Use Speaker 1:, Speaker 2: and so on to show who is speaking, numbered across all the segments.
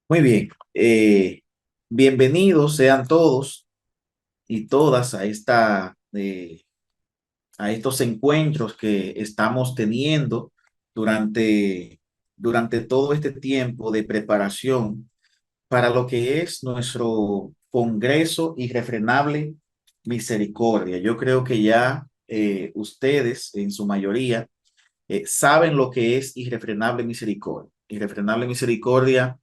Speaker 1: Muy bien, bienvenidos sean todos y todas a estos encuentros que estamos teniendo durante, durante todo este tiempo de preparación para lo que es nuestro Congreso Irrefrenable Misericordia. Yo creo que ya ustedes en su mayoría saben lo que es Irrefrenable Misericordia. Irrefrenable Misericordia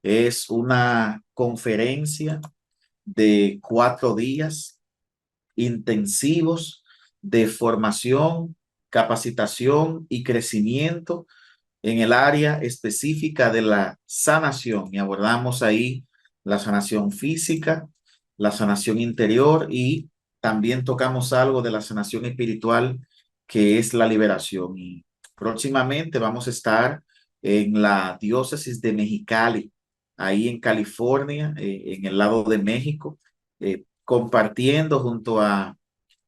Speaker 1: es una conferencia de 4 días intensivos de formación, capacitación y crecimiento en el área específica de la sanación. Y abordamos ahí la sanación física, la sanación interior y también tocamos algo de la sanación espiritual, que es la liberación. Y próximamente vamos a estar en la diócesis de Mexicali, ahí en California, en el lado de México, compartiendo junto a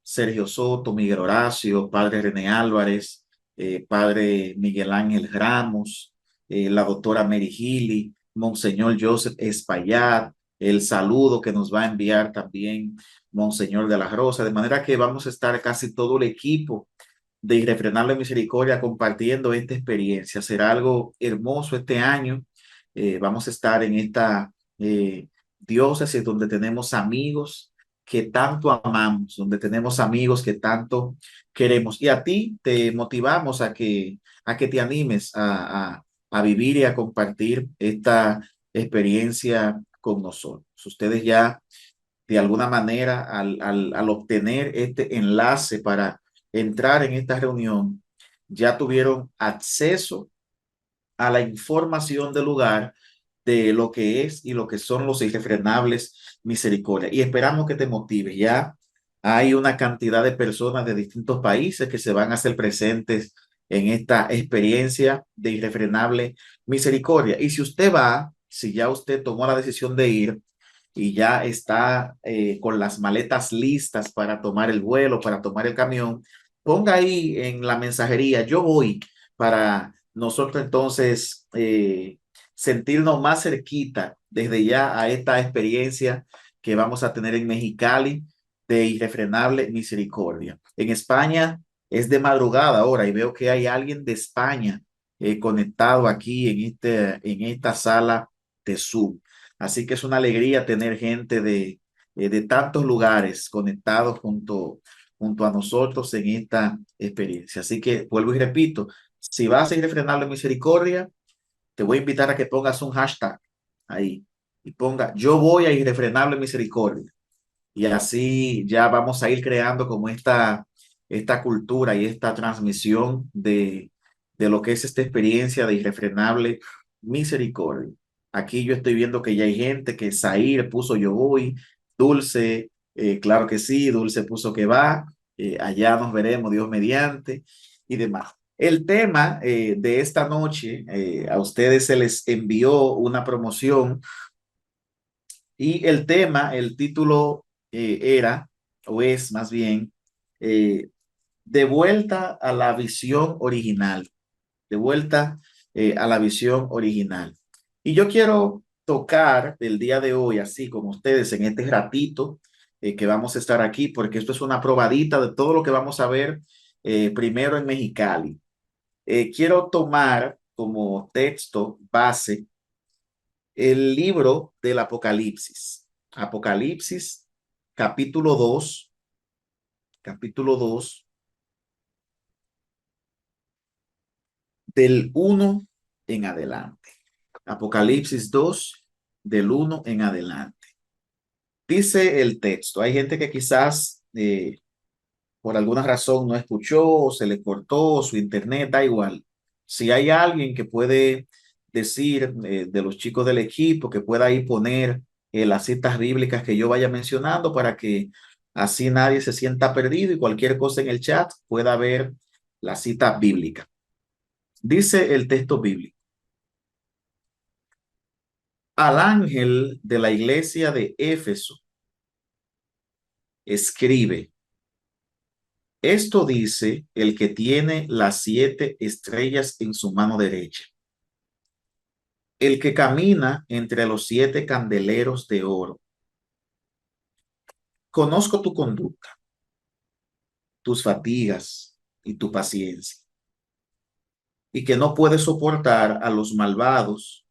Speaker 1: Sergio Soto, Miguel Horacio, Padre René Álvarez, Padre Miguel Ángel Ramos, la doctora Mary Gili, Monseñor Joseph Espaillat, el saludo que nos va a enviar también Monseñor de la Rosa, de manera que vamos a estar casi todo el equipo de Irrefrenable Misericordia compartiendo esta experiencia. Será algo hermoso este año. Vamos a estar en esta diócesis donde tenemos amigos que tanto amamos, donde tenemos amigos que tanto queremos. Y a ti te motivamos a que te animes a vivir y a compartir esta experiencia con nosotros. Ustedes ya de alguna manera al obtener este enlace para entrar en esta reunión, ya tuvieron acceso a la información del lugar de lo que es y lo que son los irrefrenables misericordia. Y esperamos que te motive. Ya hay una cantidad de personas de distintos países que se van a hacer presentes en esta experiencia de irrefrenable misericordia. Y si usted va, si ya usted tomó la decisión de ir, y ya está con las maletas listas para tomar el vuelo, para tomar el camión, ponga ahí en la mensajería, yo voy, para nosotros entonces sentirnos más cerquita desde ya a esta experiencia que vamos a tener en Mexicali de irrefrenable misericordia. En España es de madrugada ahora y veo que hay alguien de España conectado aquí en esta sala de Zoom. Así que es una alegría tener gente de tantos lugares conectados junto a nosotros en esta experiencia. Así que vuelvo y repito, si vas a Irrefrenable Misericordia, te voy a invitar a que pongas un hashtag ahí y ponga yo voy a Irrefrenable Misericordia. Y así ya vamos a ir creando como esta cultura y esta transmisión de lo que es esta experiencia de Irrefrenable Misericordia. Aquí yo estoy viendo que ya hay gente que Zaire puso yo voy, Dulce, claro que sí, Dulce puso que va, allá nos veremos, Dios mediante y demás. El tema de esta noche, a ustedes se les envió una promoción y el tema, el título era, o es más bien, eh, de vuelta a la visión original, de vuelta a la visión original. Y yo quiero tocar el día de hoy, así como ustedes, en este ratito que vamos a estar aquí, porque esto es una probadita de todo lo que vamos a ver primero en Mexicali. Quiero tomar como texto base el libro del Apocalipsis. Apocalipsis, capítulo 2, capítulo 2 del 1 en adelante. Apocalipsis 2 del 1 en adelante. Dice el texto, hay gente que quizás por alguna razón no escuchó, se le cortó su internet, da igual. Si hay alguien que puede decir de los chicos del equipo, que pueda ahí poner las citas bíblicas que yo vaya mencionando para que así nadie se sienta perdido y cualquier cosa en el chat pueda ver la cita bíblica. Dice el texto bíblico, al ángel de la iglesia de Éfeso, escribe, esto dice el que tiene las 7 estrellas en su mano derecha, el que camina entre los 7 candeleros de oro. Conozco tu conducta, tus fatigas y tu paciencia, y que no puedes soportar a los malvados,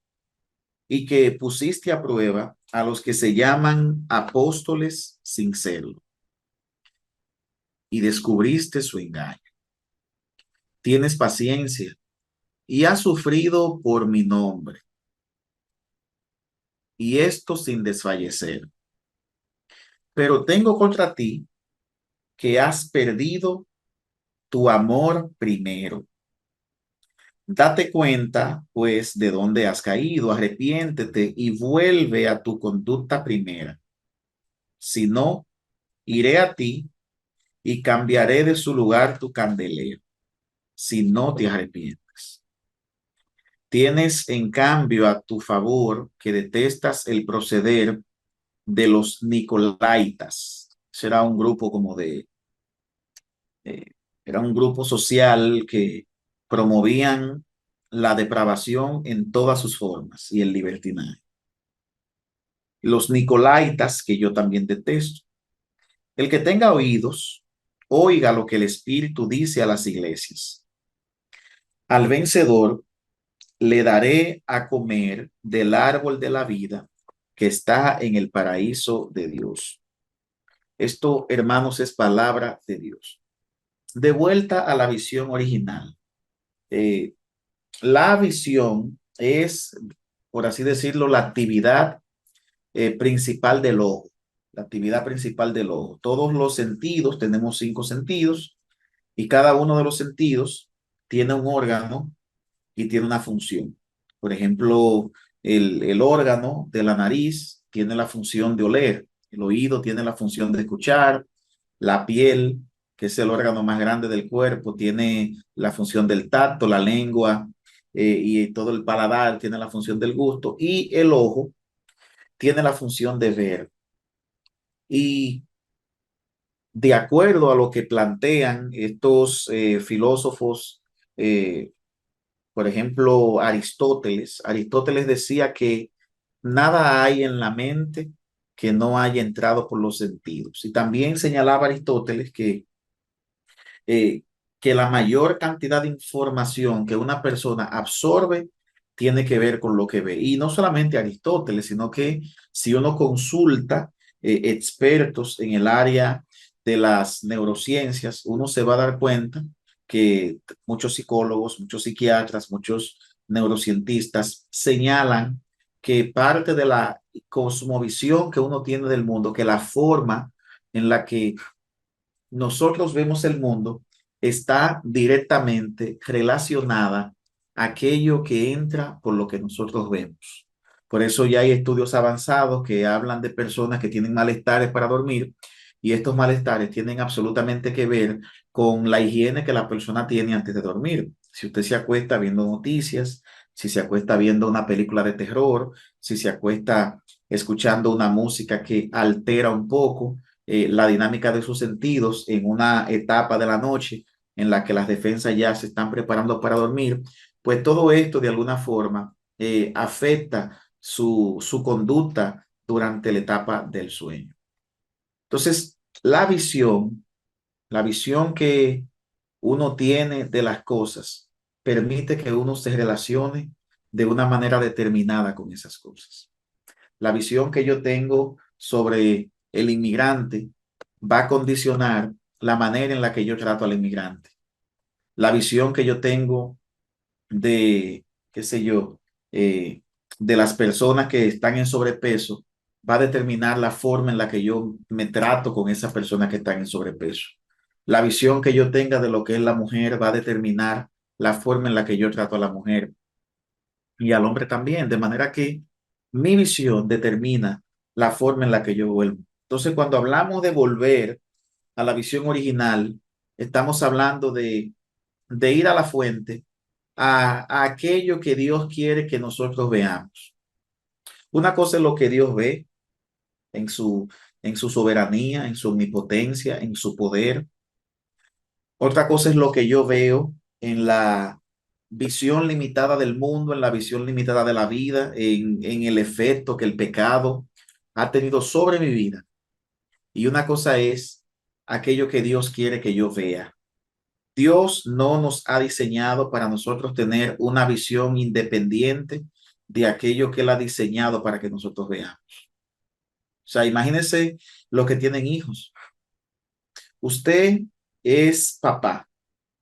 Speaker 1: y que pusiste a prueba a los que se llaman apóstoles sin serlo, y descubriste su engaño. Tienes paciencia y has sufrido por mi nombre, y esto sin desfallecer. Pero tengo contra ti que has perdido tu amor primero. Date cuenta, pues, de dónde has caído, arrepiéntete y vuelve a tu conducta primera. Si no, iré a ti y cambiaré de su lugar tu candelero, si no te arrepientes. Tienes, en cambio, a tu favor que detestas el proceder de los Nicolaitas. Será un grupo como eh, era un grupo social que promovían la depravación en todas sus formas y el libertinaje. Los Nicolaitas, que yo también detesto. El que tenga oídos, oiga lo que el Espíritu dice a las iglesias. Al vencedor le daré a comer del árbol de la vida que está en el paraíso de Dios. Esto, hermanos, es palabra de Dios. De vuelta a la visión original. Eh, la visión es, por así decirlo, la actividad principal del ojo. La actividad principal del ojo. Todos los sentidos, tenemos 5 sentidos, y cada uno de los sentidos tiene un órgano y tiene una función. Por ejemplo, el órgano de la nariz tiene la función de oler, el oído tiene la función de escuchar, la piel, que es el órgano más grande del cuerpo, tiene la función del tacto, la lengua y todo el paladar tiene la función del gusto, y el ojo tiene la función de ver. Y de acuerdo a lo que plantean estos filósofos, eh, por ejemplo, Aristóteles decía que nada hay en la mente que no haya entrado por los sentidos. Y también señalaba Aristóteles eh, que la mayor cantidad de información que una persona absorbe tiene que ver con lo que ve. Y no solamente Aristóteles, sino que si uno consulta expertos en el área de las neurociencias, uno se va a dar cuenta que muchos psicólogos, muchos psiquiatras, muchos neurocientistas señalan que parte de la cosmovisión que uno tiene del mundo, que la forma en la que nosotros vemos el mundo está directamente relacionada a aquello que entra por lo que nosotros vemos. Por eso ya hay estudios avanzados que hablan de personas que tienen malestares para dormir, y estos malestares tienen absolutamente que ver con la higiene que la persona tiene antes de dormir. Si usted se acuesta viendo noticias, si se acuesta viendo una película de terror, si se acuesta escuchando una música que altera un poco la dinámica de sus sentidos en una etapa de la noche en la que las defensas ya se están preparando para dormir, pues todo esto de alguna forma afecta su conducta durante la etapa del sueño. Entonces, la visión que uno tiene de las cosas permite que uno se relacione de una manera determinada con esas cosas. La visión que yo tengo sobre el inmigrante va a condicionar la manera en la que yo trato al inmigrante. La visión que yo tengo de, qué sé yo, de las personas que están en sobrepeso va a determinar la forma en la que yo me trato con esas personas que están en sobrepeso. La visión que yo tenga de lo que es la mujer va a determinar la forma en la que yo trato a la mujer y al hombre también, de manera que mi visión determina la forma en la que yo vuelvo. Entonces, cuando hablamos de volver a la visión original, estamos hablando de ir a la fuente, a aquello que Dios quiere que nosotros veamos. Una cosa es lo que Dios ve en en su soberanía, en su omnipotencia, en su poder. Otra cosa es lo que yo veo en la visión limitada del mundo, en la visión limitada de la vida, en el efecto que el pecado ha tenido sobre mi vida. Y una cosa es aquello que Dios quiere que yo vea. Dios no nos ha diseñado para nosotros tener una visión independiente de aquello que Él ha diseñado para que nosotros veamos. O sea, imagínense los que tienen hijos. Usted es papá.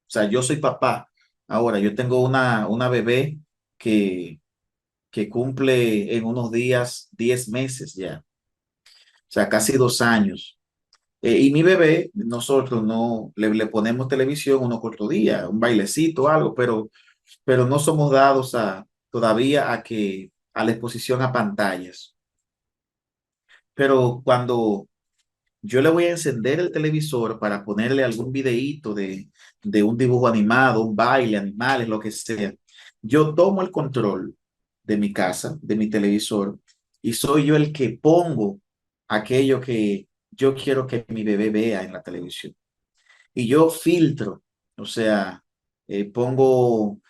Speaker 1: O sea, yo soy papá. Ahora, yo tengo una bebé que, que cumple en unos días 10 meses ya. O sea, casi 2 años. Y mi bebé, nosotros no le ponemos televisión uno corto día, un bailecito, algo, pero no somos dados todavía a la exposición a pantallas. Pero cuando yo le voy a encender el televisor para ponerle algún videíto de un dibujo animado, un baile, animales, lo que sea, yo tomo el control de mi casa, de mi televisor, y soy yo el que pongo aquello que yo quiero que mi bebé vea en la televisión. Y yo filtro, o sea, pongo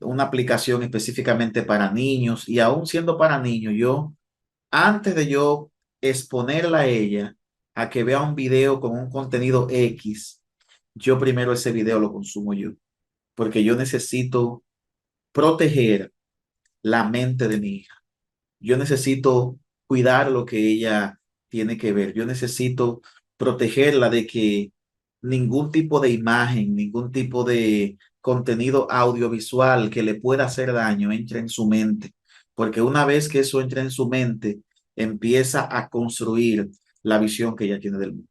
Speaker 1: una aplicación específicamente para niños y aún siendo para niños, antes de yo exponerla a ella a que vea un video con un contenido X, yo primero ese video lo consumo yo, porque yo necesito proteger la mente de mi hija. Yo necesito cuidar lo que ella tiene que ver. Yo necesito protegerla de que ningún tipo de imagen, ningún tipo de contenido audiovisual que le pueda hacer daño entre en su mente. Porque una vez que eso entra en su mente, empieza a construir la visión que ella tiene del mundo.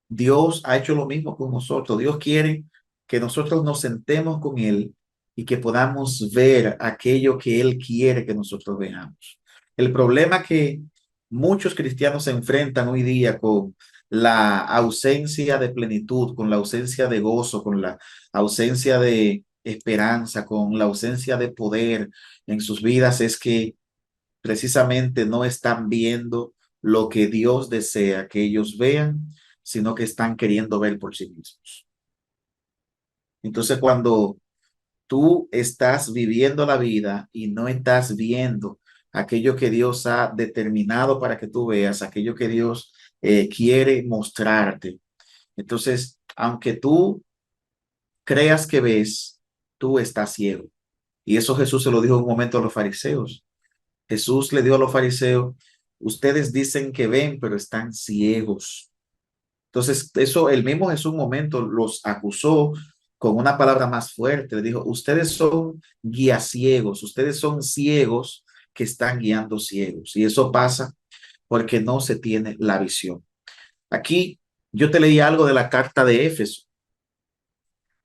Speaker 1: Dios ha hecho lo mismo con nosotros. Dios quiere que nosotros nos sentemos con Él y que podamos ver aquello que Él quiere que nosotros veamos. El problema que muchos cristianos se enfrentan hoy día con la ausencia de plenitud, con la ausencia de gozo, con la ausencia de esperanza, con la ausencia de poder en sus vidas es que precisamente no están viendo lo que Dios desea que ellos vean, sino que están queriendo ver por sí mismos. Entonces, cuando tú estás viviendo la vida y no estás viendo aquello que Dios ha determinado para que tú veas, aquello que Dios quiere mostrarte, entonces, aunque tú creas que ves, tú estás ciego. Y eso Jesús se lo dijo en un momento a los fariseos. Jesús le dio a los fariseos, ustedes dicen que ven, pero están ciegos. Entonces, eso el mismo Jesús un momento los acusó con una palabra más fuerte. Le dijo, ustedes son guías ciegos, ustedes son ciegos que están guiando ciegos. Y eso pasa porque no se tiene la visión. Aquí yo te leí algo de la carta de Éfeso,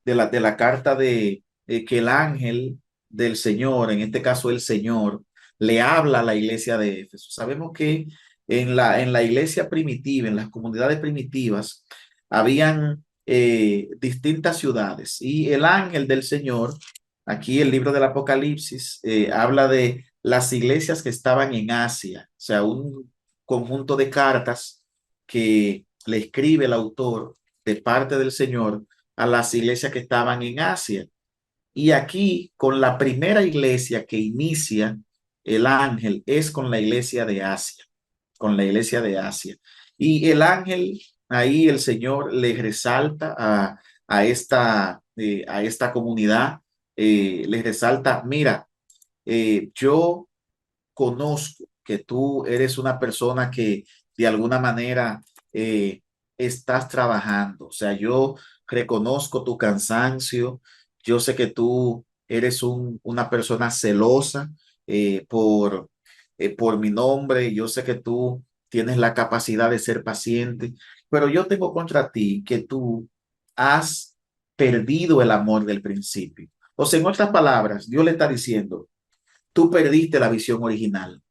Speaker 1: de la carta de que el ángel del Señor, en este caso el Señor, le habla a la iglesia de Éfeso. Sabemos que en la iglesia primitiva, en las comunidades primitivas, habían distintas ciudades y el ángel del Señor, aquí el libro del Apocalipsis, habla de las iglesias que estaban en Asia, o sea, un conjunto de cartas que le escribe el autor de parte del Señor a las iglesias que estaban en Asia. Y aquí, con la primera iglesia que inicia el ángel, es con la iglesia de Asia, con la iglesia de Asia. Y el ángel, ahí el Señor le resalta a esta comunidad, les resalta, mira, yo conozco que tú eres una persona que de alguna manera estás trabajando. O sea, yo reconozco tu cansancio. Yo sé que tú eres una persona celosa por mi nombre. Yo sé que tú tienes la capacidad de ser paciente, pero yo tengo contra ti que tú has perdido el amor del principio. O sea, en otras palabras, Dios le está diciendo, tú perdiste la visión original.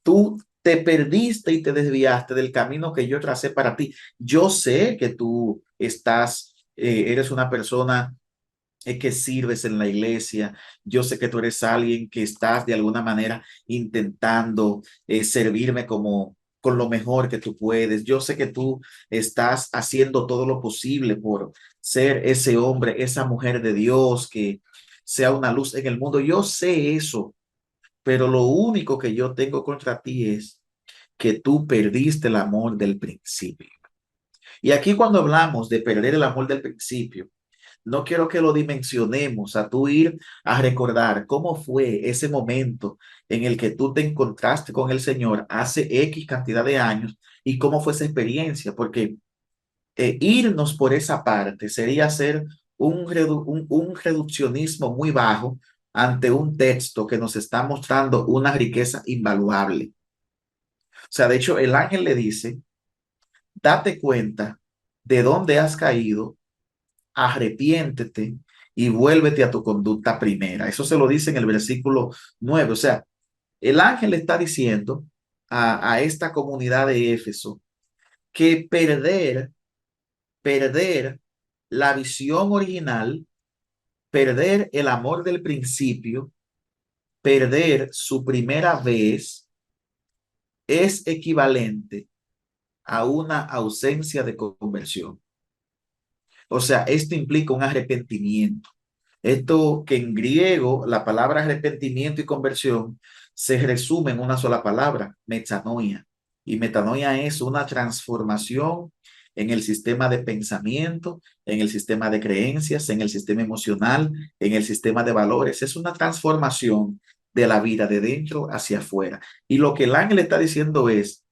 Speaker 1: Tú te perdiste y te desviaste del camino que yo tracé para ti. Yo sé que tú eres una persona que sirves en la iglesia. Yo sé que tú eres alguien que estás de alguna manera intentando servirme con lo mejor que tú puedes. Yo sé que tú estás haciendo todo lo posible por ser ese hombre, esa mujer de Dios sea una luz en el mundo. Yo sé eso, pero lo único que yo tengo contra ti es que tú perdiste el amor del principio. Y aquí cuando hablamos de perder el amor del principio, no quiero que lo dimensionemos a tú ir a recordar cómo fue ese momento en el que tú te encontraste con el Señor hace X cantidad de años y cómo fue esa experiencia, porque irnos por esa parte sería hacer un reduccionismo muy bajo ante un texto que nos está mostrando una riqueza invaluable. O sea, de hecho, el ángel le dice, date cuenta de dónde has caído, arrepiéntete y vuélvete a tu conducta primera. Eso se lo dice en el versículo 9. O sea, el ángel le está diciendo a esta comunidad de Éfeso que perder la visión original, perder el amor del principio, perder su primera vez es equivalente a una ausencia de conversión. O sea, esto implica un arrepentimiento. Esto que en griego la palabra arrepentimiento y conversión se resume en una sola palabra, metanoia. Y metanoia es una transformación en el sistema de pensamiento, en el sistema de creencias, en el sistema emocional, en el sistema de valores. Es una transformación de la vida de dentro hacia afuera. Y lo que el ángel está diciendo es,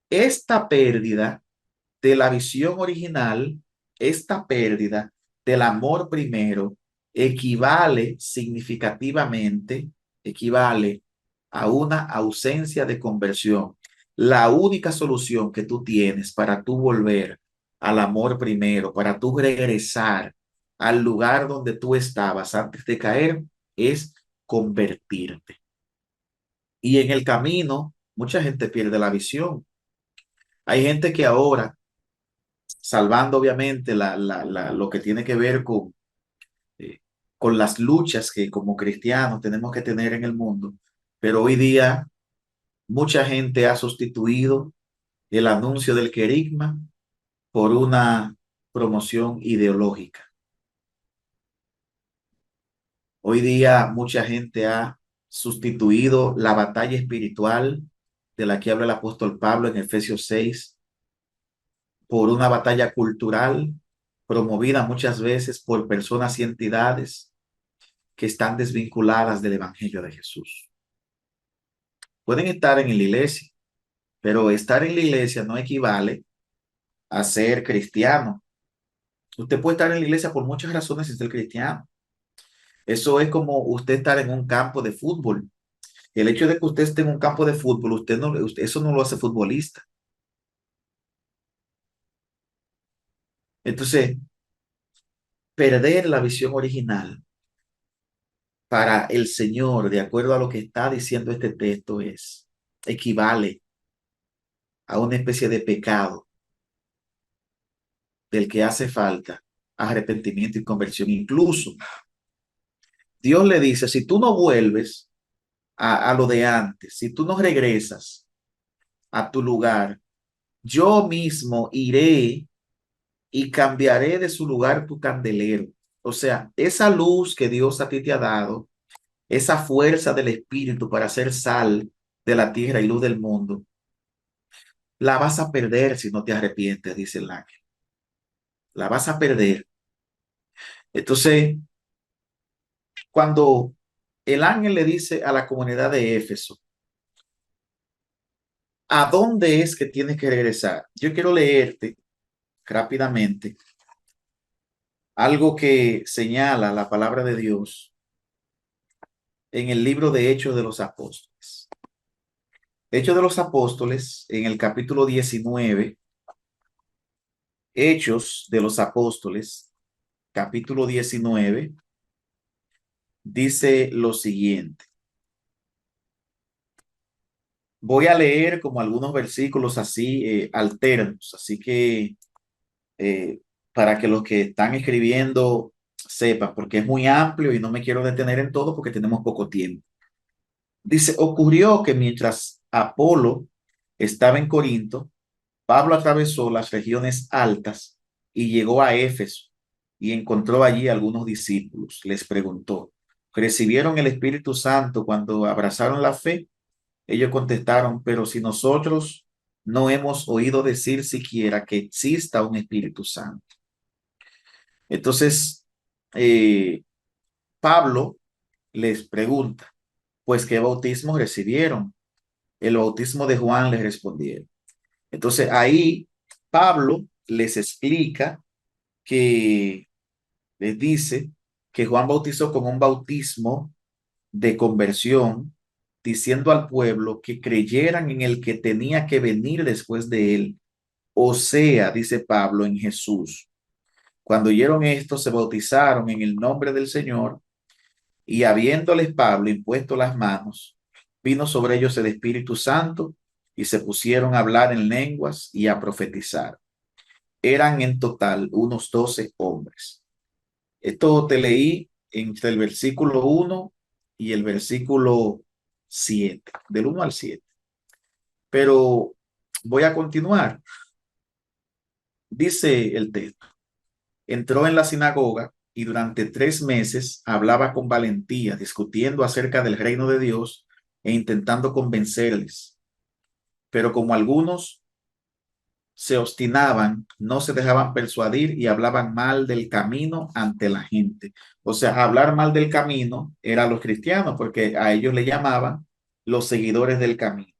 Speaker 1: esta pérdida de la visión original, esta pérdida del amor primero equivale significativamente, equivale a una ausencia de conversión. La única solución que tú tienes para tú volver al amor primero, para tú regresar al lugar donde tú estabas antes de caer, es convertirte. Y en el camino, mucha gente pierde la visión. Hay gente que ahora salvando obviamente lo que tiene que ver eh, con las luchas que como cristianos tenemos que tener en el mundo. Pero hoy día mucha gente ha sustituido el anuncio del querigma por una promoción ideológica. Hoy día mucha gente ha sustituido la batalla espiritual de la que habla el apóstol Pablo en Efesios 6 por una batalla cultural promovida muchas veces por personas y entidades que están desvinculadas del Evangelio de Jesús. Pueden estar en la iglesia, pero estar en la iglesia no equivale a ser cristiano. Usted puede estar en la iglesia por muchas razones y ser cristiano. Eso es como usted estar en un campo de fútbol. El hecho de que usted esté en un campo de fútbol, eso no lo hace futbolista. Entonces, perder la visión original para el Señor, de acuerdo a lo que está diciendo este texto, equivale a una especie de pecado del que hace falta arrepentimiento y conversión. Incluso Dios le dice, si tú no vuelves a lo de antes, si tú no regresas a tu lugar, yo mismo iré y cambiaré de su lugar tu candelero. O sea, esa luz que Dios a ti te ha dado, esa fuerza del Espíritu para hacer sal de la tierra y luz del mundo, la vas a perder si no te arrepientes, dice el ángel. La vas a perder. Entonces, cuando el ángel le dice a la comunidad de Éfeso, ¿a dónde es que tienes que regresar? Yo quiero leerte rápidamente algo que señala la palabra de Dios en el libro de Hechos de los Apóstoles. Hechos de los Apóstoles, en el capítulo 19, Hechos de los Apóstoles, capítulo 19, dice lo siguiente. Voy a leer como algunos versículos así alternos, así que eh, para que los que están escribiendo sepan, porque es muy amplio y no me quiero detener en todo porque tenemos poco tiempo. Dice, ocurrió que mientras Apolo estaba en Corinto, Pablo atravesó las regiones altas y llegó a Éfeso y encontró allí algunos discípulos. Les preguntó, recibieron el Espíritu Santo cuando abrazaron la fe. Ellos contestaron, pero si nosotros no hemos oído decir siquiera que exista un Espíritu Santo. Entonces, eh, Pablo les pregunta, pues, ¿qué bautismo recibieron? El bautismo de Juan, les respondieron. Entonces, ahí Pablo les explica que les dice que Juan bautizó con un bautismo de conversión, diciendo al pueblo que creyeran en el que tenía que venir después de él, o sea, dice Pablo, en Jesús. Cuando oyeron esto, se bautizaron en el nombre del Señor, y habiéndoles Pablo impuesto las manos, vino sobre ellos el Espíritu Santo, y se pusieron a hablar en lenguas y a profetizar. Eran en total unos 12 hombres. Esto te leí entre el versículo 1 y el versículo 7, del 1 al 7. Pero voy a continuar. Dice el texto, entró en la sinagoga y durante 3 meses hablaba con valentía, discutiendo acerca del reino de Dios e intentando convencerles. Pero como algunos se obstinaban, no se dejaban persuadir y hablaban mal del camino ante la gente. O sea, hablar mal del camino era a los cristianos, porque a ellos le llamaban los seguidores del camino.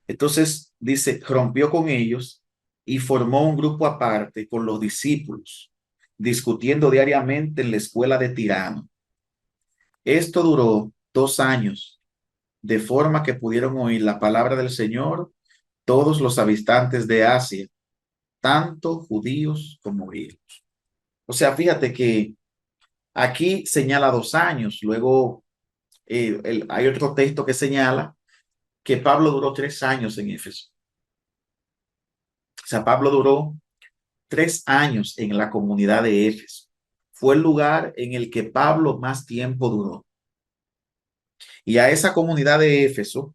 Speaker 1: Entonces, dice, rompió con ellos y formó un grupo aparte con los discípulos, discutiendo diariamente en la escuela de Tirano. Esto duró 2 años, de forma que pudieron oír la palabra del Señor todos los habitantes de Asia, tanto judíos como griegos. O sea, fíjate que aquí señala 2 años, luego hay otro texto que señala que Pablo duró 3 años en Éfeso. O sea, Pablo duró 3 años en la comunidad de Éfeso. Fue el lugar en el que Pablo más tiempo duró. Y a esa comunidad de Éfeso,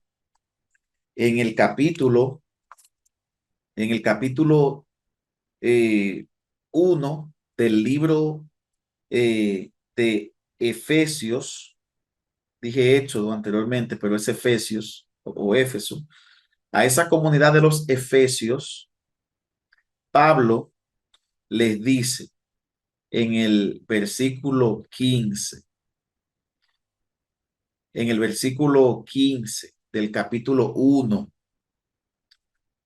Speaker 1: en el capítulo, en el capítulo 1 del libro de Efesios, dije Éxodo anteriormente, pero es Efesios o Éfeso, a esa comunidad de los Efesios, Pablo les dice en el versículo 15, en el versículo 15 del capítulo 1,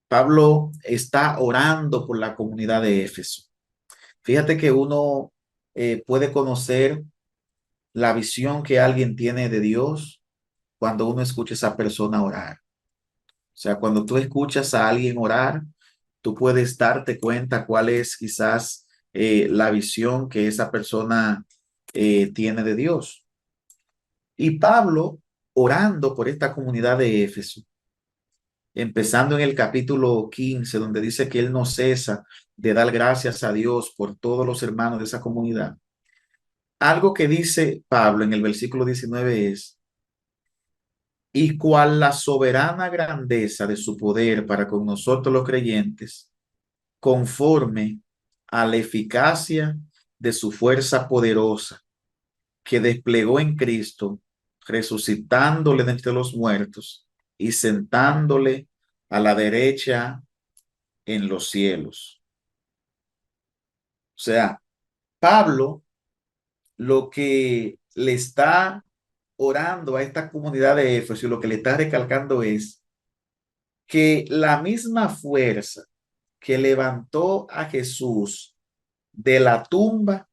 Speaker 1: Pablo está orando por la comunidad de Éfeso. Fíjate que uno puede conocer la visión que alguien tiene de Dios cuando uno escucha a esa persona orar. O sea, cuando tú escuchas a alguien orar, tú puedes darte cuenta cuál es quizás la visión que esa persona tiene de Dios. Y Pablo, orando por esta comunidad de Éfeso, empezando en el capítulo 15, donde dice que él no cesa de dar gracias a Dios por todos los hermanos de esa comunidad. Algo que dice Pablo en el versículo 19 es, y cuál la soberana grandeza de su poder para con nosotros los creyentes, conforme a la eficacia de su fuerza poderosa que desplegó en Cristo, resucitándole de entre los muertos y sentándole a la derecha en los cielos. O sea, Pablo lo que le está orando a esta comunidad de Éfeso y lo que le está recalcando es que la misma fuerza que levantó a Jesús de la tumba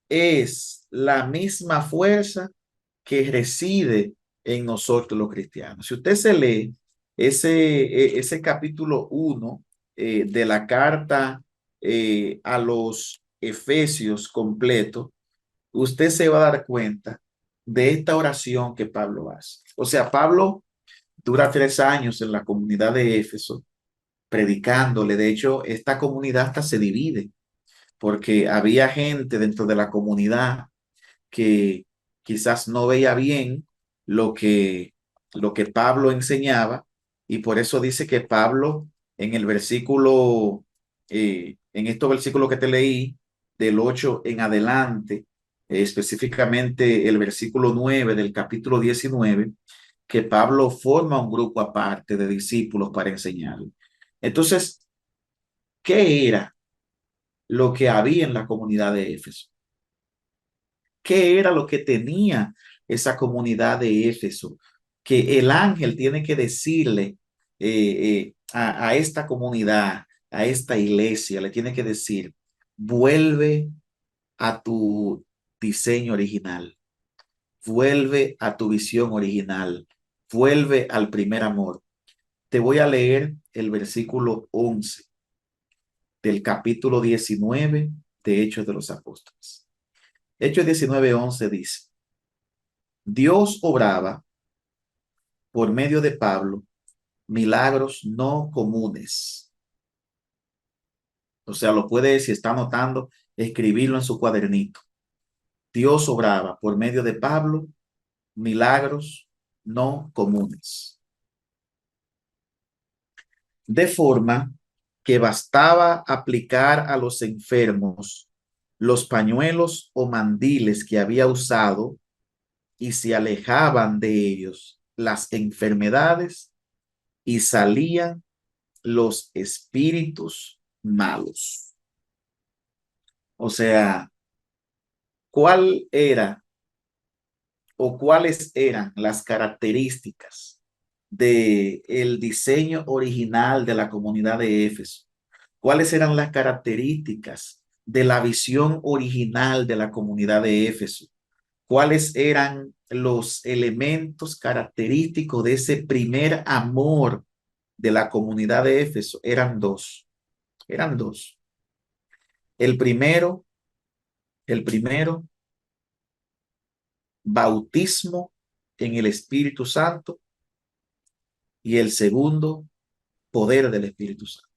Speaker 1: es la misma fuerza que reside en nosotros los cristianos. Si usted se lee ese capítulo 1 de la carta a los Efesios completo, usted se va a dar cuenta de esta oración que Pablo hace. O sea, Pablo dura 3 años en la comunidad de Éfeso predicándole. De hecho, esta comunidad hasta se divide porque había gente dentro de la comunidad que quizás no veía bien lo que, lo que Pablo enseñaba, y por eso dice que Pablo en el versículo, en estos versículos que te leí, del 8 en adelante, específicamente el versículo 9 del capítulo 19, que Pablo forma un grupo aparte de discípulos para enseñar. Entonces, ¿qué era lo que había en la comunidad de Éfeso? ¿Qué era lo que tenía esa comunidad de Éfeso? Que el ángel tiene que decirle a esta comunidad, a esta iglesia, le tiene que decir, vuelve a tu diseño original, vuelve a tu visión original, vuelve al primer amor. Te voy a leer el versículo 11 del capítulo 19 de Hechos de los Apóstoles. Hechos 19:11 dice, Dios obraba por medio de Pablo milagros no comunes. O sea, lo puede, si está anotando, escribirlo en su cuadernito. Dios obraba por medio de Pablo milagros no comunes. De forma que bastaba aplicar a los enfermos los pañuelos o mandiles que había usado y se alejaban de ellos las enfermedades y salían los espíritus malos. O sea, ¿cuál era o cuáles eran las características de el diseño original de la comunidad de Éfeso? ¿Cuáles eran las características de la visión original de la comunidad de Éfeso? ¿Cuáles eran los elementos característicos de ese primer amor de la comunidad de Éfeso? Eran dos. El primero, el primero, bautismo en el Espíritu Santo, y el segundo, poder del Espíritu Santo.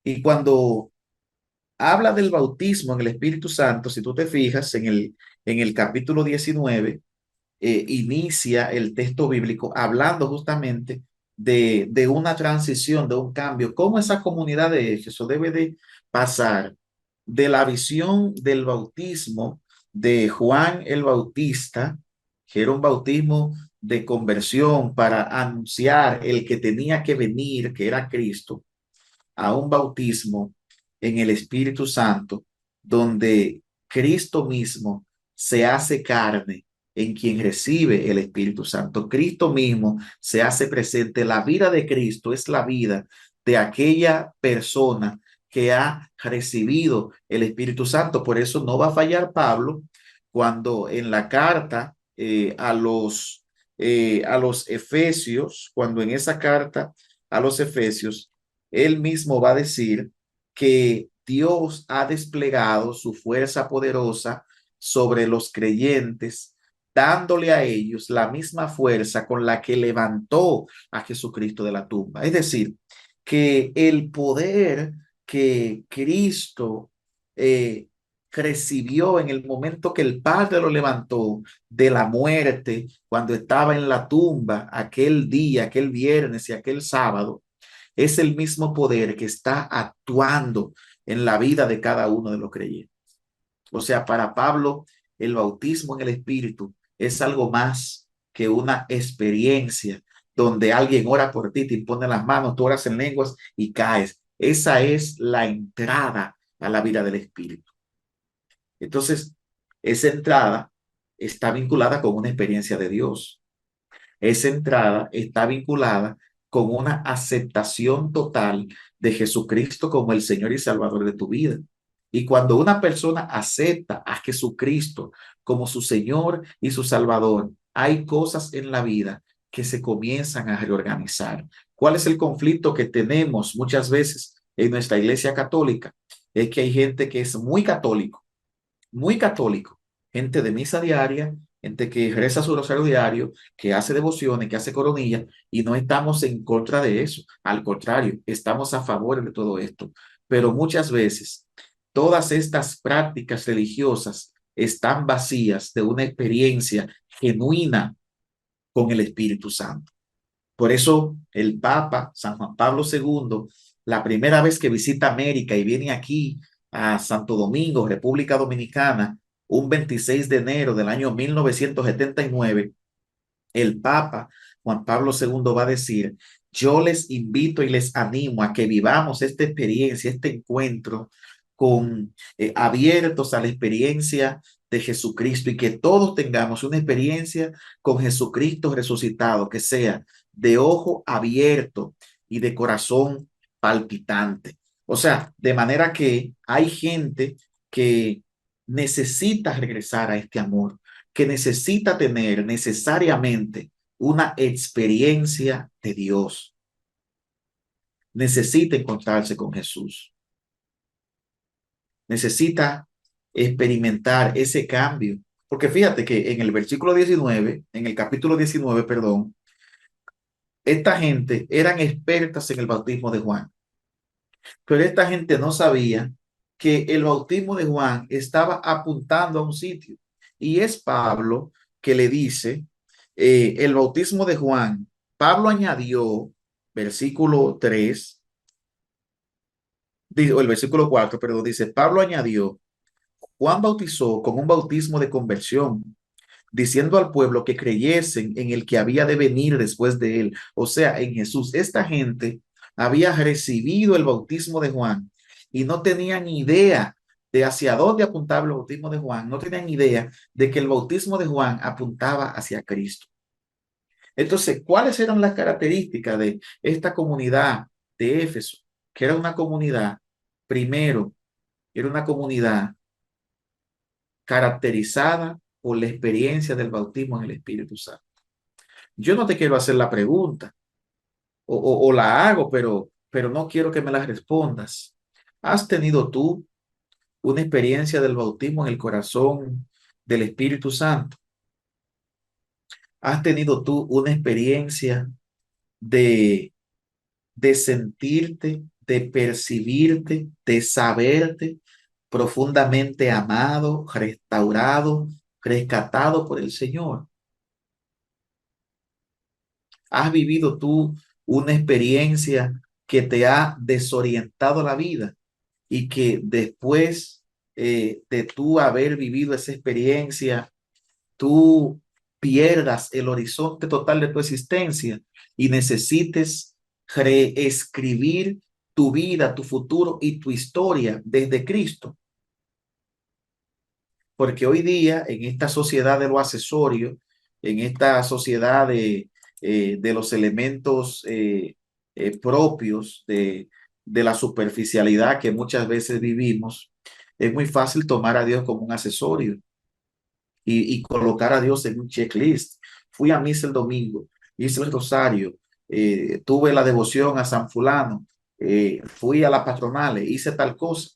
Speaker 1: Y cuando habla del bautismo en el Espíritu Santo, si tú te fijas en el capítulo 19, inicia el texto bíblico hablando justamente de una transición, de un cambio, cómo esa comunidad de Éfeso debe de pasar de la visión del bautismo de Juan el Bautista, que era un bautismo de conversión para anunciar el que tenía que venir, que era Cristo, a un bautismo en el Espíritu Santo, donde Cristo mismo se hace carne en quien recibe el Espíritu Santo. Cristo mismo se hace presente. La vida de Cristo es la vida de aquella persona que ha recibido el Espíritu Santo. Por eso no va a fallar Pablo cuando en la carta a los Efesios, cuando en esa carta a los Efesios, él mismo va a decir que Dios ha desplegado su fuerza poderosa sobre los creyentes, dándole a ellos la misma fuerza con la que levantó a Jesucristo de la tumba. Es decir, que el poder que Cristo recibió en el momento que el Padre lo levantó de la muerte, cuando estaba en la tumba, aquel día, aquel viernes y aquel sábado, es el mismo poder que está actuando en la vida de cada uno de los creyentes. O sea, para Pablo, el bautismo en el Espíritu es algo más que una experiencia donde alguien ora por ti, te impone las manos, tú oras en lenguas y caes. Esa es la entrada a la vida del Espíritu. Entonces, esa entrada está vinculada con una experiencia de Dios. Esa entrada está vinculada con una aceptación total de Jesucristo como el Señor y Salvador de tu vida. Y cuando una persona acepta a Jesucristo como su Señor y su Salvador, hay cosas en la vida que se comienzan a reorganizar. ¿Cuál es el conflicto que tenemos muchas veces en nuestra iglesia católica? Es que hay gente que es muy católico, gente de misa diaria, gente que reza su rosario diario, que hace devociones, que hace coronillas, y no estamos en contra de eso. Al contrario, estamos a favor de todo esto. Pero muchas veces todas estas prácticas religiosas están vacías de una experiencia genuina con el Espíritu Santo. Por eso el Papa, San Juan Pablo II, la primera vez que visita América y viene aquí a Santo Domingo, República Dominicana, un 26 de enero del año 1979, el Papa Juan Pablo II va a decir: yo les invito y les animo a que vivamos esta experiencia, este encuentro con abiertos a la experiencia de Jesucristo, y que todos tengamos una experiencia con Jesucristo resucitado, que sea de ojo abierto y de corazón palpitante. O sea, de manera que hay gente que necesita regresar a este amor, que necesita tener necesariamente una experiencia de Dios, necesita encontrarse con Jesús, necesita experimentar ese cambio. Porque fíjate que en el versículo 19, en el capítulo 19, perdón, esta gente eran expertas en el bautismo de Juan, pero esta gente no sabía que el bautismo de Juan estaba apuntando a un sitio. Y es Pablo que le dice, el bautismo de Juan, Pablo añadió, versículo 3, o el versículo 4, perdón, dice, Pablo añadió, Juan bautizó con un bautismo de conversión, diciendo al pueblo que creyesen en el que había de venir después de él, o sea, en Jesús. Esta gente había recibido el bautismo de Juan y no tenían idea de hacia dónde apuntaba el bautismo de Juan, no tenían idea de que el bautismo de Juan apuntaba hacia Cristo. Entonces, ¿cuáles eran las características de esta comunidad de Éfeso? Que era una comunidad, primero, era una comunidad caracterizada por la experiencia del bautismo en el Espíritu Santo. Yo no te quiero hacer la pregunta, o la hago, pero no quiero que me la respondas. ¿Has tenido tú una experiencia del bautismo en el corazón del Espíritu Santo? ¿Has tenido tú una experiencia de, de sentirte, de percibirte, de saberte profundamente amado, restaurado, rescatado por el Señor? ¿Has vivido tú una experiencia que te ha desorientado la vida y que después de tú haber vivido esa experiencia, tú pierdas el horizonte total de tu existencia y necesites reescribir tu vida, tu futuro y tu historia desde Cristo? Porque hoy día, en esta sociedad de lo accesorio, en esta sociedad de los elementos propios de la superficialidad que muchas veces vivimos, es muy fácil tomar a Dios como un accesorio y colocar a Dios en un checklist. Fui a misa el domingo, hice el rosario, tuve la devoción a San Fulano, fui a la patronal, hice tal cosa,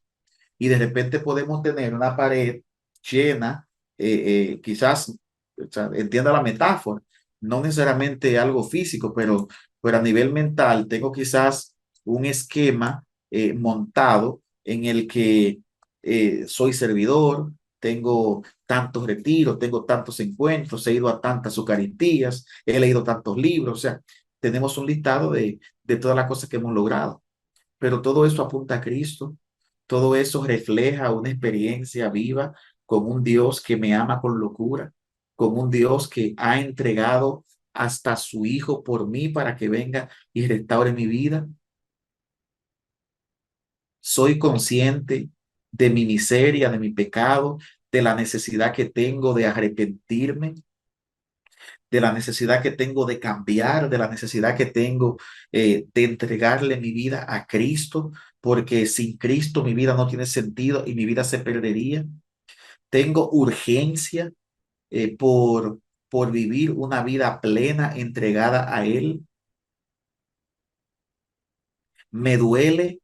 Speaker 1: y de repente podemos tener una pared llena, quizás, o sea, entienda la metáfora, no necesariamente algo físico, pero a nivel mental tengo quizás un esquema montado en el que soy servidor, tengo tantos retiros, tengo tantos encuentros, he ido a tantas eucaristías, he leído tantos libros, o sea, tenemos un listado de todas las cosas que hemos logrado, pero todo eso apunta a Cristo, todo eso refleja una experiencia viva con un Dios que me ama con locura, con un Dios que ha entregado hasta su Hijo por mí para que venga y restaure mi vida. Soy consciente de mi miseria, de mi pecado, de la necesidad que tengo de arrepentirme, de la necesidad que tengo de cambiar, de la necesidad que tengo de entregarle mi vida a Cristo, porque sin Cristo mi vida no tiene sentido y mi vida se perdería. Tengo urgencia por vivir una vida plena entregada a Él. Me duele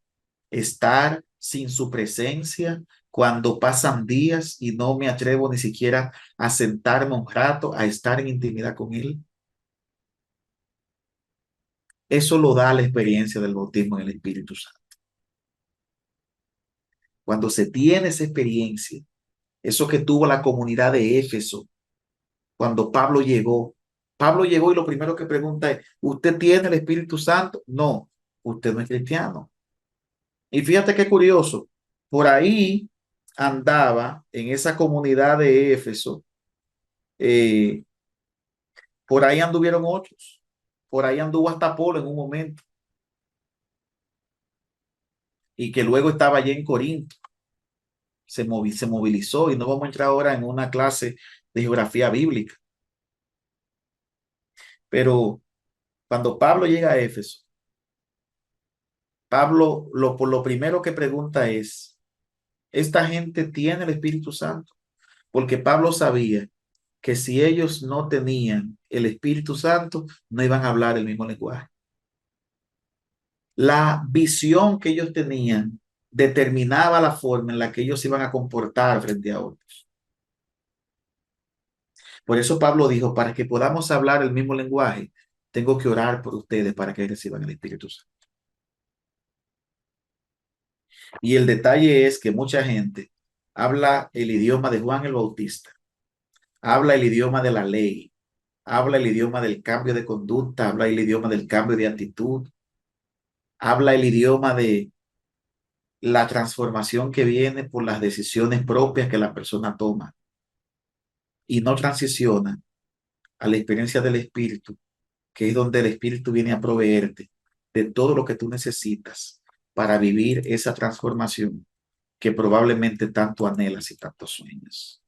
Speaker 1: estar sin su presencia cuando pasan días y no me atrevo ni siquiera a sentarme un rato, a estar en intimidad con Él. Eso lo da la experiencia del bautismo en el Espíritu Santo. Cuando se tiene esa experiencia, eso que tuvo la comunidad de Éfeso, cuando Pablo llegó y lo primero que pregunta es, ¿usted tiene el Espíritu Santo? No, usted no es cristiano. Y fíjate qué curioso, por ahí andaba en esa comunidad de Éfeso, eh, por ahí anduvieron otros. Por ahí anduvo hasta Apolo en un momento. Y que luego estaba allá en Corinto. Se movilizó y no vamos a entrar ahora en una clase de geografía bíblica. Pero cuando Pablo llega a Éfeso, Pablo por lo primero que pregunta es, ¿esta gente tiene el Espíritu Santo? Porque Pablo sabía que si ellos no tenían el Espíritu Santo, no iban a hablar el mismo lenguaje. La visión que ellos tenían determinaba la forma en la que ellos se iban a comportar frente a otros. Por eso Pablo dijo, para que podamos hablar el mismo lenguaje, tengo que orar por ustedes para que reciban el Espíritu Santo. Y el detalle es que mucha gente habla el idioma de Juan el Bautista, habla el idioma de la ley, habla el idioma del cambio de conducta, habla el idioma del cambio de actitud, habla el idioma de la transformación que viene por las decisiones propias que la persona toma y no transiciona a la experiencia del Espíritu, que es donde el Espíritu viene a proveerte de todo lo que tú necesitas para vivir esa transformación que probablemente tanto anhelas y tanto sueñas.